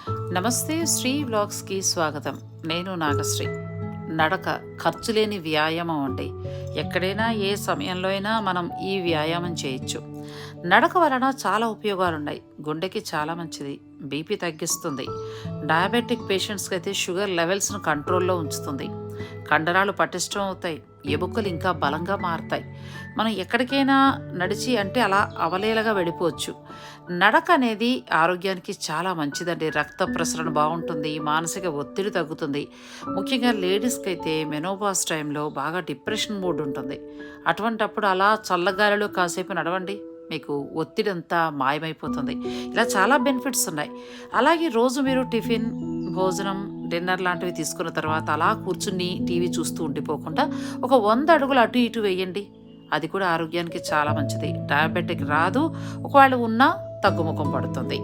నమస్తే శ్రీ వ్లాగ్స్కి స్వాగతం. నేను నాగశ్రీ. నడక ఖర్చులేని వ్యాయామం అండి. ఎక్కడైనా ఏ సమయంలో అయినా మనం ఈ వ్యాయామం చేయొచ్చు. నడక వలన చాలా ఉపయోగాలున్నాయి. గుండెకి చాలా మంచిది, బీపీ తగ్గిస్తుంది, డయాబెటిక్ పేషెంట్స్కి అయితే షుగర్ లెవెల్స్ను కంట్రోల్లో ఉంచుతుంది, కండరాలు పటిష్టం అవుతాయి, ఎముకలు ఇంకా బలంగా మారుతాయి. మనం ఎక్కడికైనా నడిచి అంటే అలా అవలేలగా వెళ్ళిపోవచ్చు. నడక అనేది ఆరోగ్యానికి చాలా మంచిదండి. రక్త ప్రసరణ బాగుంటుంది, మానసిక ఒత్తిడి తగ్గుతుంది. ముఖ్యంగా లేడీస్కి అయితే మెనోపాజ్ టైంలో బాగా డిప్రెషన్ మూడ్ ఉంటుంది. అటువంటప్పుడు అలా చల్లగాలిలో కాసేపు నడవండి, మీకు ఒత్తిడి అంతా మాయమైపోతుంది. ఇలా చాలా బెనిఫిట్స్ ఉన్నాయి. అలాగే రోజు మీరు టిఫిన్, భోజనం, డిన్నర్ లాంటివి తీసుకున్న తర్వాత అలా కూర్చుని టీవీ చూస్తూ ఉండిపోకుండా ఒక 100 అడుగులు అటు ఇటు వేయండి. అది కూడా ఆరోగ్యానికి చాలా మంచిది. డయాబెటిక్ రాదు, ఒకవేళ ఉన్నా తగ్గుముఖం పడుతుంది.